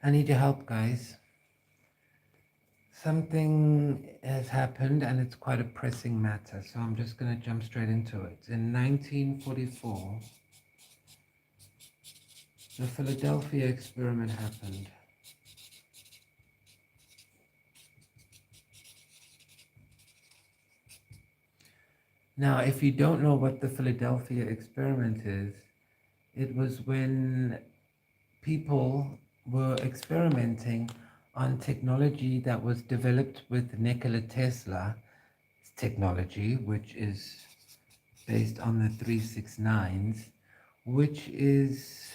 I need your help, guys. Something has happened and it's quite a pressing matter, so I'm just going to jump straight into it. In 1944, the Philadelphia experiment happened. Now, if you don't know what the Philadelphia experiment is, it was when people were experimenting on technology that was developed with Nikola Tesla's technology, which is based on the 369s, which is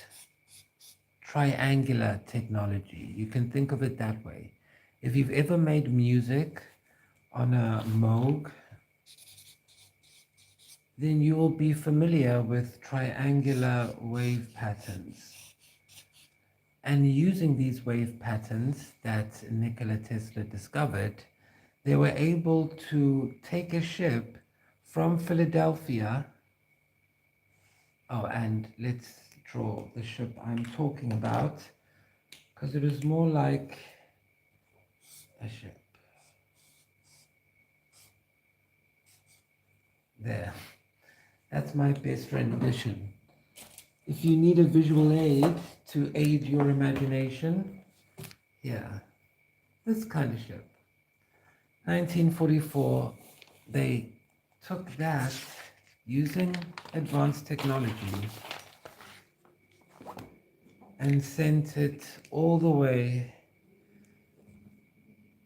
triangular technology. You can think of it that way. If you've ever made music on a Moog, then you will be familiar with triangular wave patterns. And using these wave patterns that Nikola Tesla discovered, they were able to take a ship from Philadelphia. Oh, and let's draw the ship I'm talking about, because it is more like a ship. There. That's my best rendition. If you need a visual aid to aid your imagination, yeah, this kind of ship. 1944, they took that using advanced technology and sent it all the way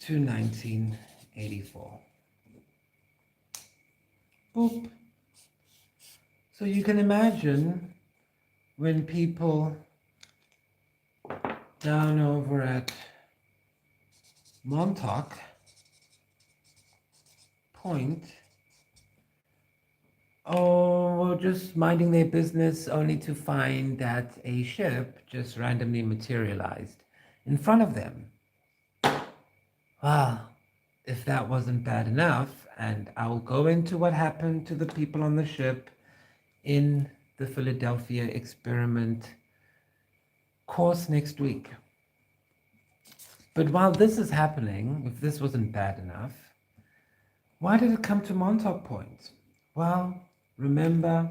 to 1984. Boop. So you can imagine when people down over at Montauk Point were just minding their business only to find that a ship just randomly materialized in front of them. Well, if that wasn't bad enough, and I'll go into what happened to the people on the ship in the Philadelphia experiment course next week. But while this is happening, if this wasn't bad enough, why did it come to Montauk Point? Well, remember,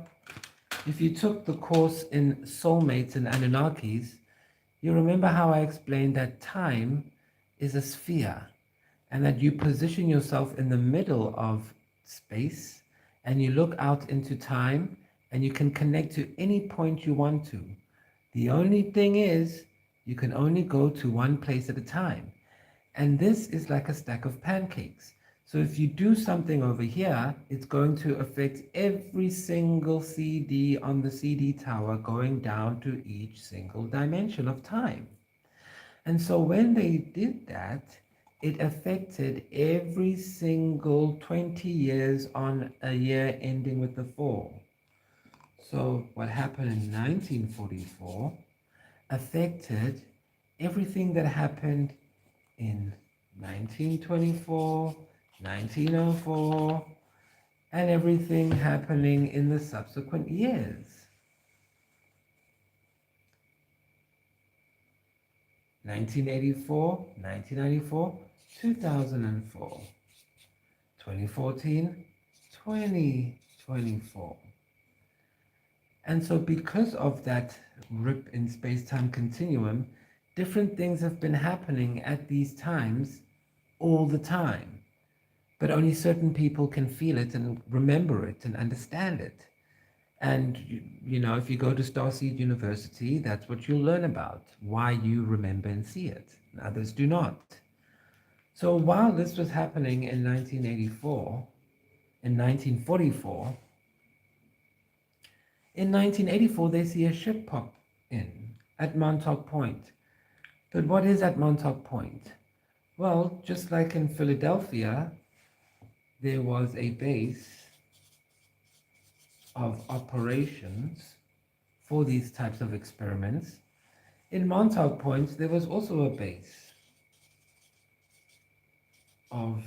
if you took the course in Soulmates and Anunnakis, you remember how I explained that time is a sphere and that you position yourself in the middle of space and you look out into time and you can connect to any point you want to. The only thing is, you can only go to one place at a time. And this is like a stack of pancakes. So if you do something over here, it's going to affect every single CD on the CD tower going down to each single dimension of time. And so when they did that, it affected every single 20 years on a year ending with the 4. So what happened in 1944 affected everything that happened in 1924, 1904, and everything happening in the subsequent years. 1984, 1994, 2004, 2014, 2024. And so because of that rip in space-time continuum, different things have been happening at these times all the time. But only certain people can feel it and remember it and understand it. And, you know, if you go to Starseed University, that's what you'll learn about, why you remember and see it. And others do not. So while this was happening in 1984, in 1944, in 1984, they see a ship pop in at Montauk Point. But what is at Montauk Point? Well, just like in Philadelphia, there was a base of operations for these types of experiments. In Montauk Point, there was also a base of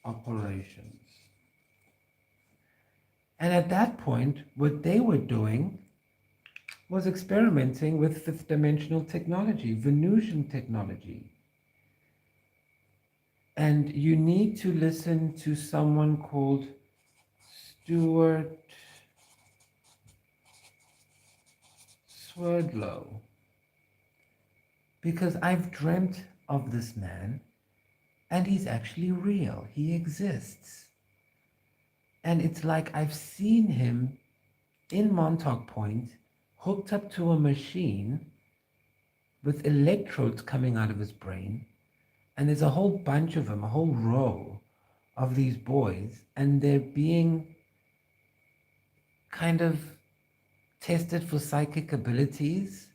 operations. And at that point, what they were doing was experimenting with fifth dimensional technology, Venusian technology. And you need to listen to someone called Stuart Swerdlow, because I've dreamt of this man, and he's actually real. He exists. And it's like I've seen him in Montauk Point, hooked up to a machine with electrodes coming out of his brain. And there's a whole bunch of them, a whole row of these boys, and they're being kind of tested for psychic abilities.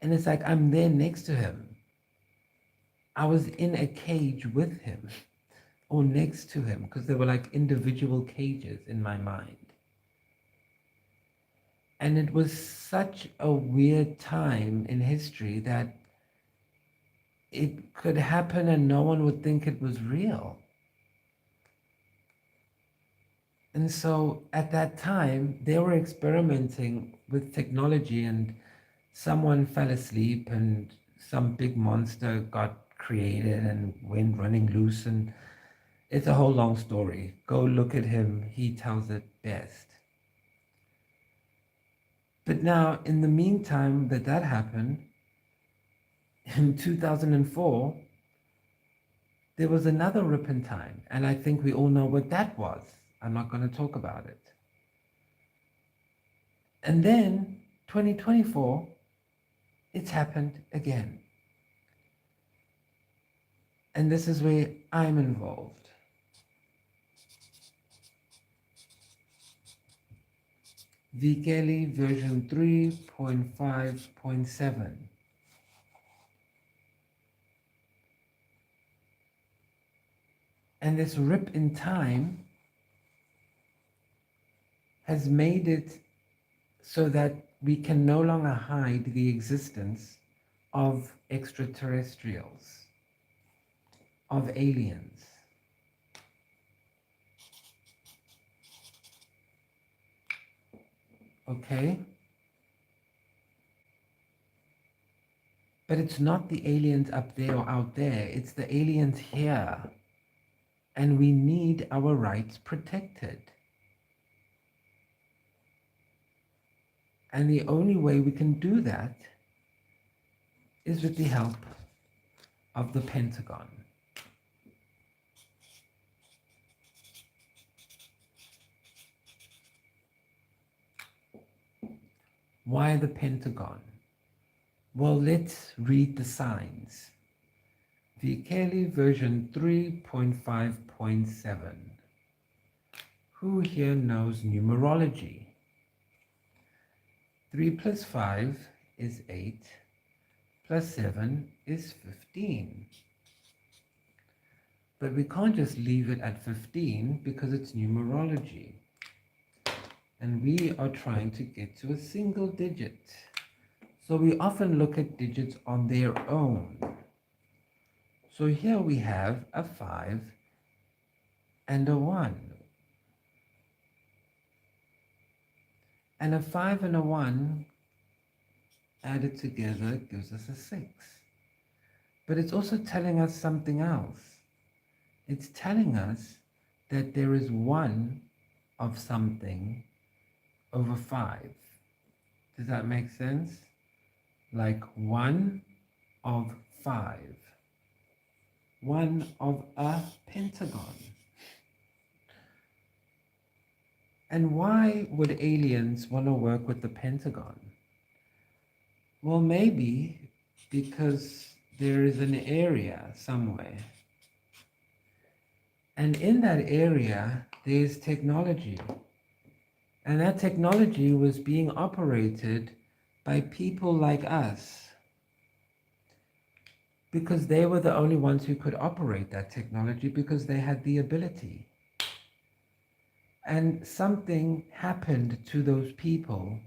And it's like I'm there next to him. I was in a cage with him or next to him, because there were like individual cages in my mind. And it was such a weird time in history that it could happen and no one would think it was real. And so at that time, they were experimenting with technology, and someone fell asleep and some big monster got created and went running loose. And it's a whole long story. Go look at him. He tells it best. But now, in the meantime that happened, in 2004, there was another rip in time. And I think we all know what that was. I'm not going to talk about it. And then 2024, it's happened again. And this is where I'm involved. Vikeli version 3.5.7. And this rip in time has made it so that we can no longer hide the existence of extraterrestrials, of aliens. Okay? But it's not the aliens up there or out there, it's the aliens here. And we need our rights protected. And the only way we can do that is with the help of the Pentagon. Why the Pentagon? Well, let's read the signs. Vikeli version 3.5.7. Who here knows numerology? 3 plus 5 is 8, plus 7 is 15. But we can't just leave it at 15 because it's numerology. And we are trying to get to a single digit. So we often look at digits on their own. So here we have a 5 and a 1. And a 5 and a 1 added together gives us a 6. But it's also telling us something else. It's telling us that there is 1 of something over 5. Does that make sense? Like 1 of 5. 1 of a pentagon. And why would aliens want to work with the Pentagon? Well, maybe because there is an area somewhere. And in that area, there's technology. And that technology was being operated by people like us, because they were the only ones who could operate that technology because they had the ability. And something happened to those people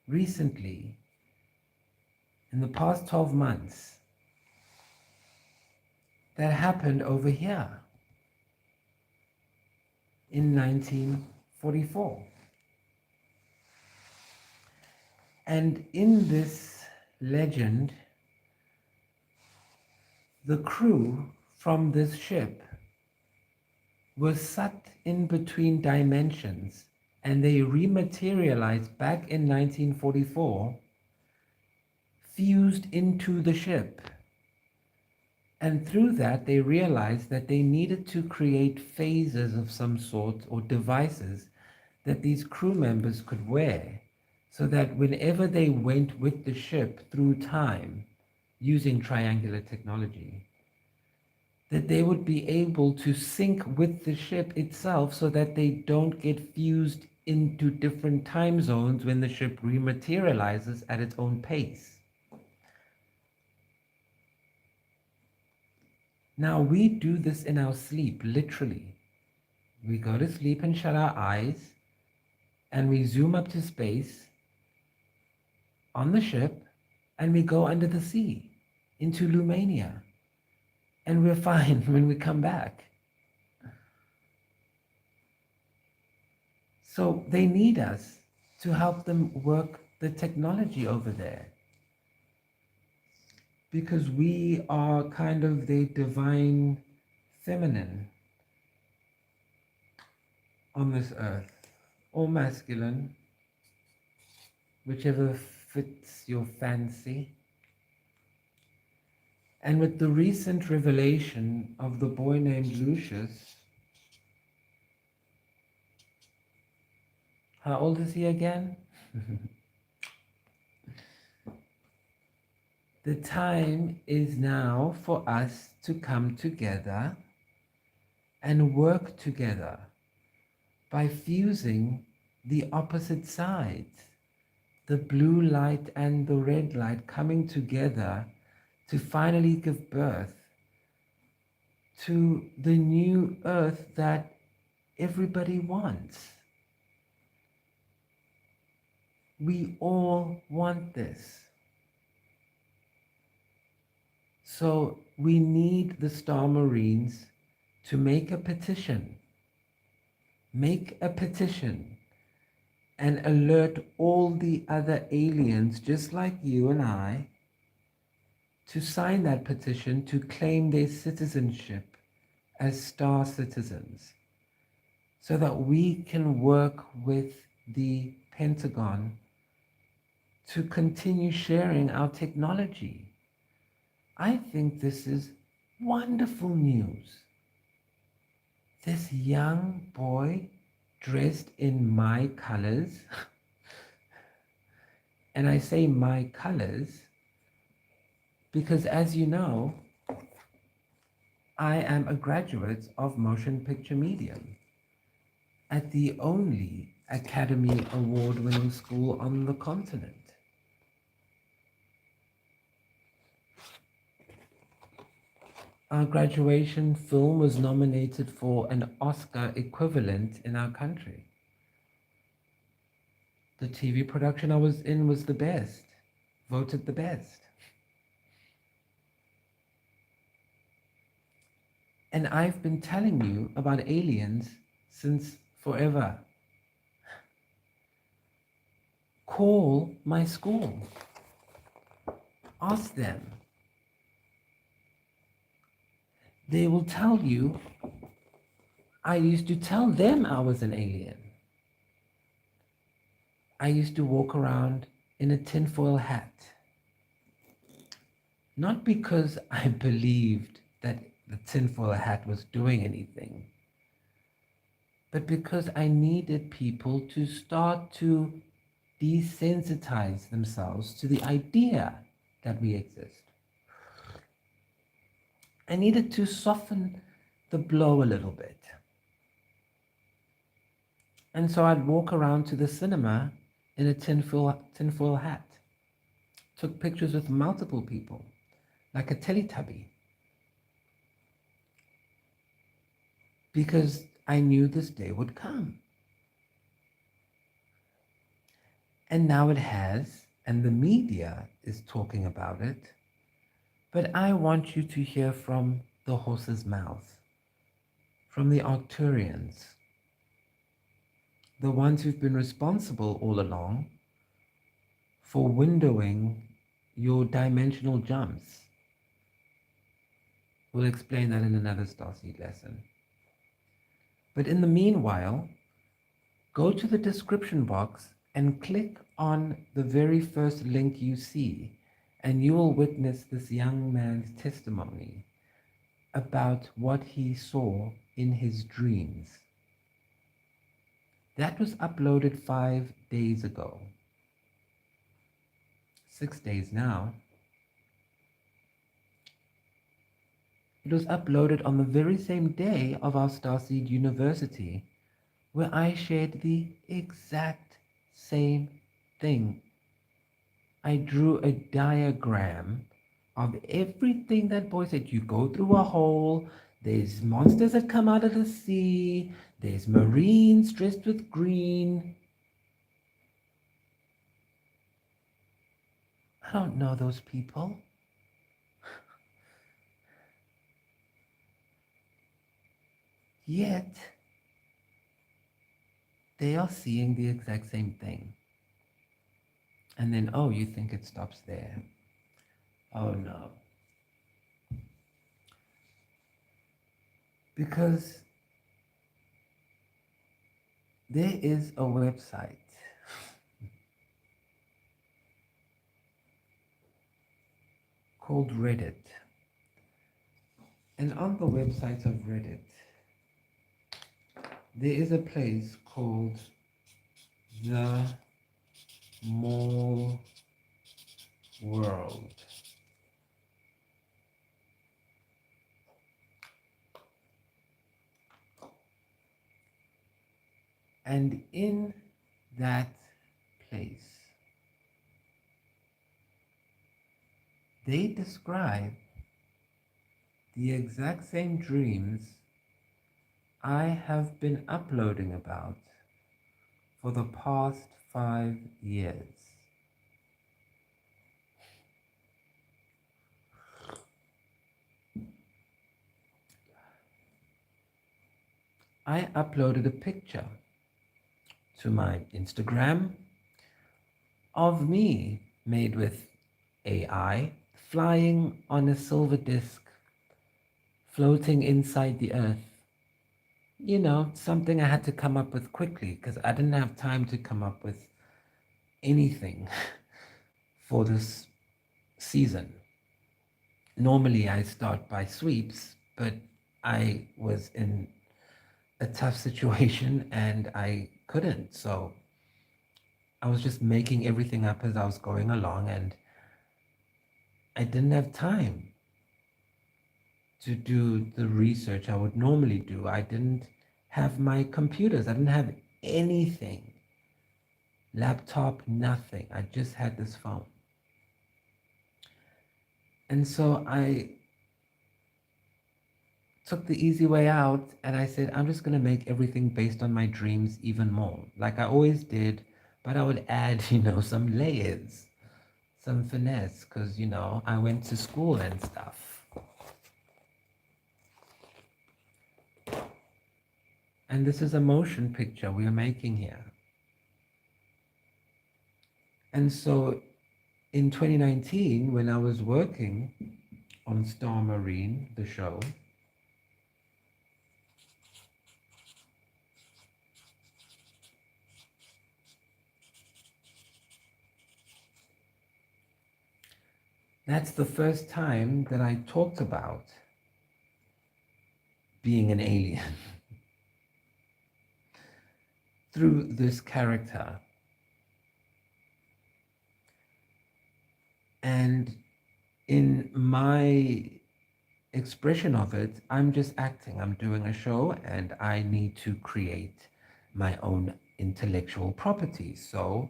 recently, in the past 12 months, that happened over here in 1944. And in this legend, the crew from this ship was sucked in between dimensions, and they rematerialized back in 1944, fused into the ship. And through that, they realized that they needed to create phases of some sort or devices that these crew members could wear, so that whenever they went with the ship through time using triangular technology, that they would be able to sync with the ship itself so that they don't get fused into different time zones when the ship rematerializes at its own pace. Now, we do this in our sleep, literally. We go to sleep and shut our eyes, and we zoom up to space on the ship, and we go under the sea into Lumania. And we're fine when we come back. So they need us to help them work the technology over there, because we are kind of the divine feminine on this earth, or masculine, whichever fits your fancy. And with the recent revelation of the boy named Lucius, how old is he again? The time is now for us to come together and work together by fusing the opposite sides, the blue light and the red light coming together to finally give birth to the new earth that everybody wants. We all want this. So we need the Star Marines to make a petition. Make a petition and alert all the other aliens, just like you and I, to sign that petition to claim their citizenship as star citizens, so that we can work with the Pentagon to continue sharing our technology. I think this is wonderful news. This young boy dressed in my colors, and I say my colors because, as you know, I am a graduate of motion picture medium at the only Academy Award-winning school on the continent. Our graduation film was nominated for an Oscar equivalent in our country. The TV production I was in was the best, voted the best. And I've been telling you about aliens since forever. Call my school. Ask them. They will tell you, I used to tell them I was an alien. I used to walk around in a tinfoil hat. Not because I believed that the tinfoil hat was doing anything, but because I needed people to start to desensitize themselves to the idea that we exist. I needed to soften the blow a little bit. And so I'd walk around to the cinema in a tinfoil hat. Took pictures with multiple people, like a Teletubby. Because I knew this day would come. And now it has, and the media is talking about it. But I want you to hear from the horse's mouth, from the Arcturians, the ones who've been responsible all along for windowing your dimensional jumps. We'll explain that in another Starseed lesson. But in the meanwhile, go to the description box and click on the very first link you see, and you will witness this young man's testimony about what he saw in his dreams. That was uploaded 5 days ago. 6 days now. It was uploaded on the very same day of our Starseed University, where I shared the exact same thing. I drew a diagram of everything that boy said. You go through a hole, there's monsters that come out of the sea, there's marines dressed with green. I don't know those people. Yet, they are seeing the exact same thing. And then, oh, you think it stops there. Oh no. Because there is a website called Reddit. And on the website of Reddit, there is a place called the Mall World. And in that place, they describe the exact same dreams I have been uploading about for the past 5 years. I uploaded a picture to my Instagram of me made with AI flying on a silver disc, floating inside the earth. You know, something I had to come up with quickly because I didn't have time to come up with anything for this season. Normally I start by sweeps, but I was in a tough situation and I couldn't. So I was just making everything up as I was going along, and I didn't have time to do the research I would normally do. I didn't have my computers. I didn't have anything. Laptop, nothing. I just had this phone. And so I took the easy way out and I said, I'm just going to make everything based on my dreams even more. Like I always did, but I would add, some layers, some finesse, because, I went to school and stuff. And this is a motion picture we are making here. And so in 2019, when I was working on Star Marine, the show, that's the first time that I talked about being an alien through this character. And in my expression of it, I'm just acting. I'm doing a show and I need to create my own intellectual property. So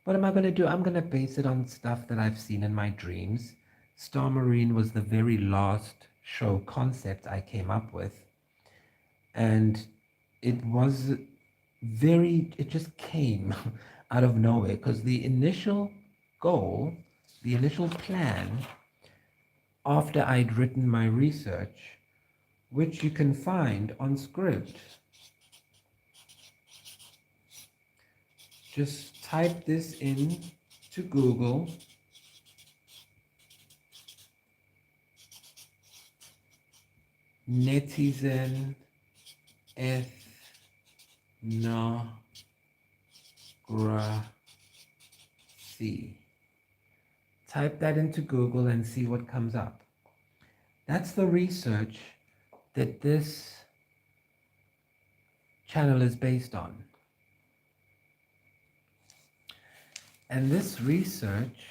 what am I going to do? I'm going to base it on stuff that I've seen in my dreams. Star Marine was the very last show concept I came up with. And it just came out of nowhere, because the initial goal, the initial plan, after I'd written my research, which you can find on Script. Just type this in to Google netizen ethnography. Type that into Google and see what comes up. That's the research that this channel is based on. And this research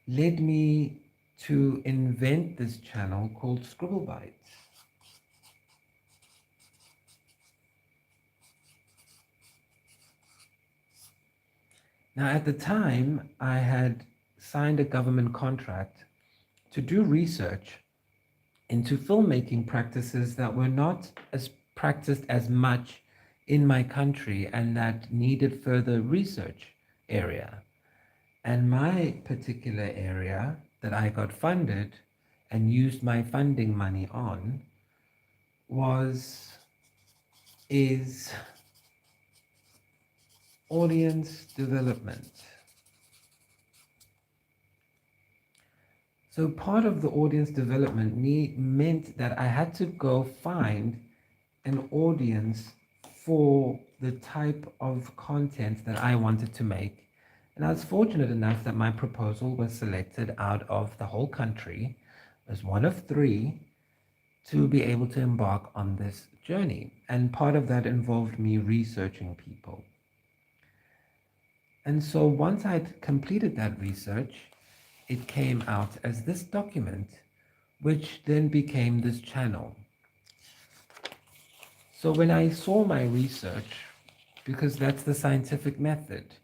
led me to invent this channel called Scribble Bites. Now, at the time, I had signed a government contract to do research into filmmaking practices that were not as practiced as much in my country and that needed further research area. And my particular area that I got funded and used my funding money on is audience development. So part of the audience development meant that I had to go find an audience for the type of content that I wanted to make. And I was fortunate enough that my proposal was selected out of the whole country as one of 3 to be able to embark on this journey. And part of that involved me researching people. And so once I'd completed that research, it came out as this document, which then became this channel. So when I saw my research, because that's the scientific method,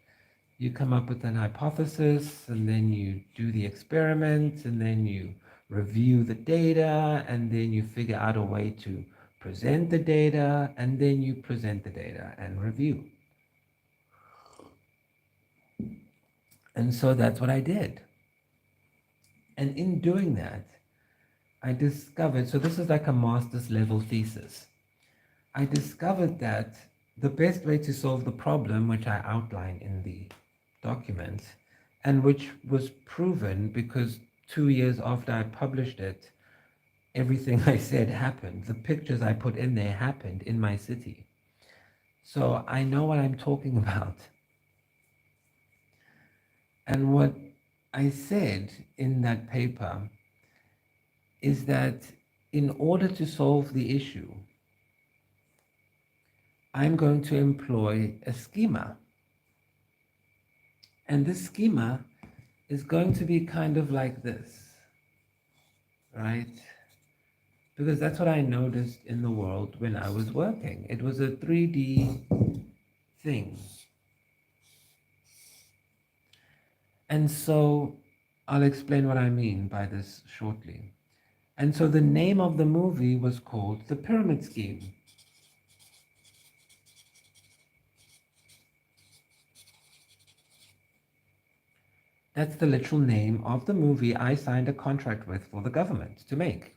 you come up with an hypothesis, and then you do the experiment, and then you review the data, and then you figure out a way to present the data, and then you present the data and review. And so that's what I did. And in doing that, I discovered, so this is like a master's level thesis. I discovered that the best way to solve the problem, which I outline in the document, and which was proven because 2 years after I published it, everything I said happened. The pictures I put in there happened in my city. So I know what I'm talking about. And what I said in that paper is that in order to solve the issue, I'm going to employ a schema. And this schema is going to be kind of like this, right? Because that's what I noticed in the world when I was working. It was a 3D thing. And so I'll explain what I mean by this shortly. And so the name of the movie was called The Pyramid Scheme. That's the literal name of the movie I signed a contract with for the government to make.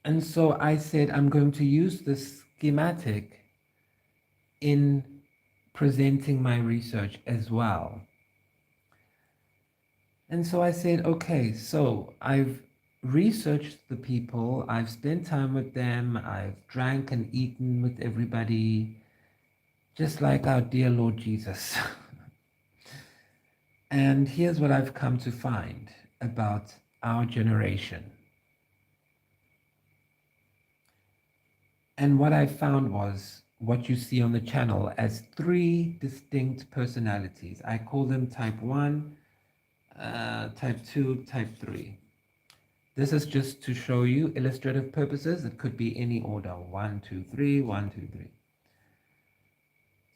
And so I said, I'm going to use this schematic in presenting my research as well. And so I said, okay, so I've researched the people, I've spent time with them, I've drank and eaten with everybody, just like our dear Lord Jesus. And here's what I've come to find about our generation. And what I found was what you see on the channel as 3 distinct personalities. I call them type 1, type 2, type 3. This is just to show you illustrative purposes. It could be any order, 1, 2, 3, 1, 2, 3.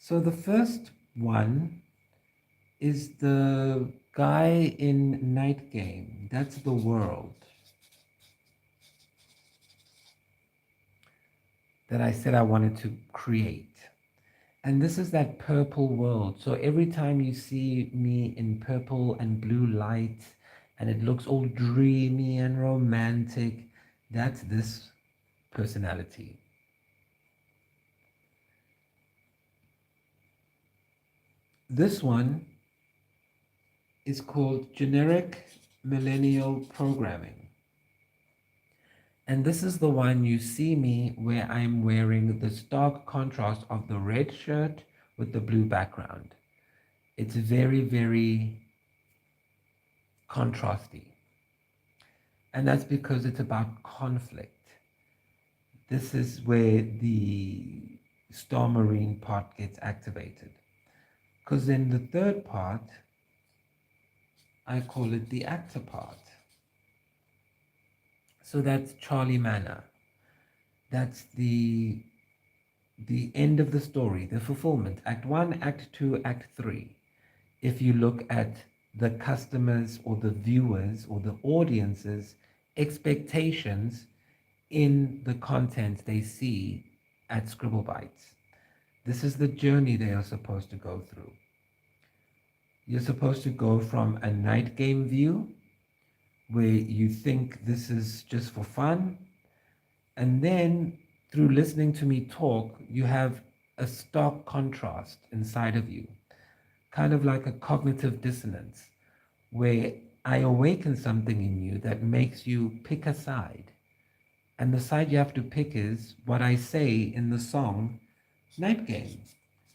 So the first one is the guy in Night Game. That's the world that I said I wanted to create. And this is that purple world. So every time you see me in purple and blue light, and it looks all dreamy and romantic, that's this personality. This one is called generic millennial programming. And this is the one you see me where I'm wearing the stark contrast of the red shirt with the blue background. It's very, very contrasty. And that's because it's about conflict. This is where the Star Marine part gets activated. Because then the third part, I call it the actor part. So that's Charlie Manor. That's the end of the story, the fulfillment. Act 1, Act 2, Act 3. If you look at the customers or the viewers or the audience's expectations in the content they see at Scribblebytes. This is the journey they are supposed to go through. You're supposed to go from a night game view where you think this is just for fun, and then through listening to me talk, you have a stark contrast inside of you, kind of like a cognitive dissonance, where I awaken something in you that makes you pick a side. And the side you have to pick is what I say in the song Night Game,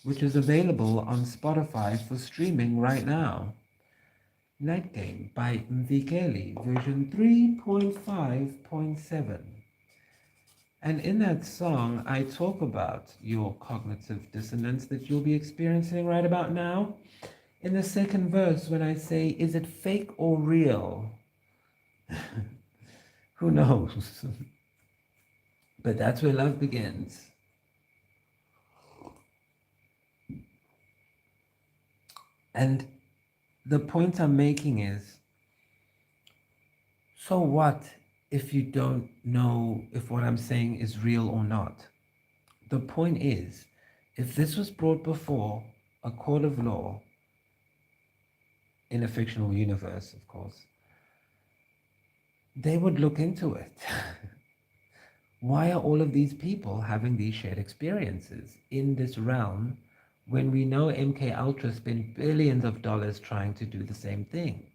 which is available on Spotify for streaming right now. Night Game by Mvikele, version 3.5.7. And in that song, I talk about your cognitive dissonance that you'll be experiencing right about now. In the second verse, when I say, is it fake or real? Who knows? But that's where love begins. And the point I'm making is, so what if you don't know if what I'm saying is real or not? The point is, if this was brought before a court of law, in a fictional universe, of course, they would look into it. Why are all of these people having these shared experiences in this realm when we know MK Ultra spent billions of dollars trying to do the same thing?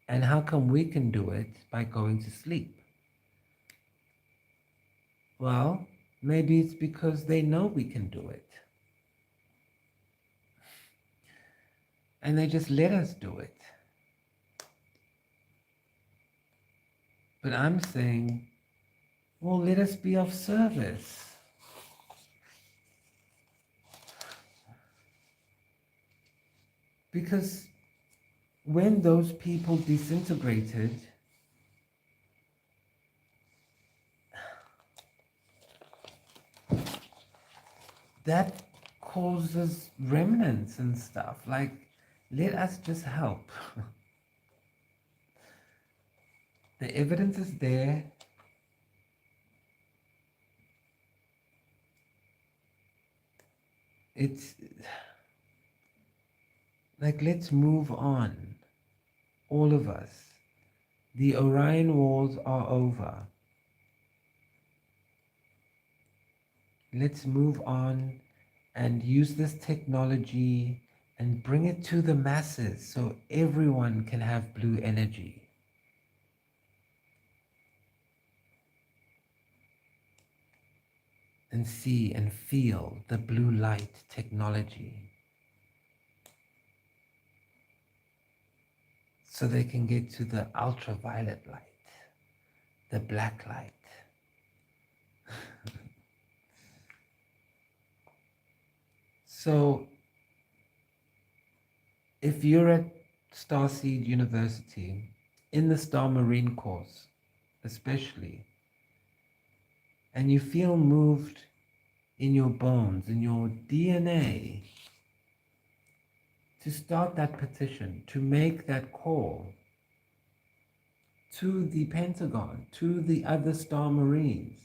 And how come we can do it by going to sleep? Well, maybe it's because they know we can do it. And they just let us do it. But I'm saying, well, let us be of service. Because when those people disintegrated, that causes remnants and stuff. Like, let us just help. The evidence is there. It's like, let's move on. All of us. The Orion Wars are over. Let's move on and use this technology and bring it to the masses so everyone can have blue energy. And see and feel the blue light technology. So they can get to the ultraviolet light, the black light. So if you're at Starseed University, in the Star Marine course especially, and you feel moved in your bones, in your DNA, to start that petition, to make that call to the Pentagon, to the other Star Marines,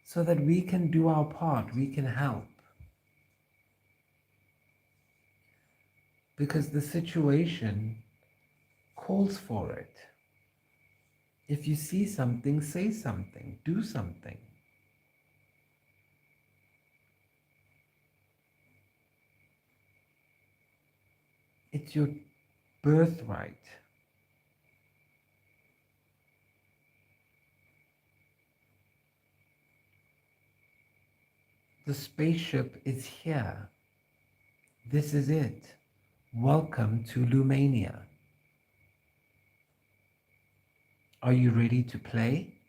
so that we can do our part, we can help. Because the situation calls for it. If you see something, say something, do something. It's your birthright. The spaceship is here. This is it. Welcome to Lumania. Are you ready to play?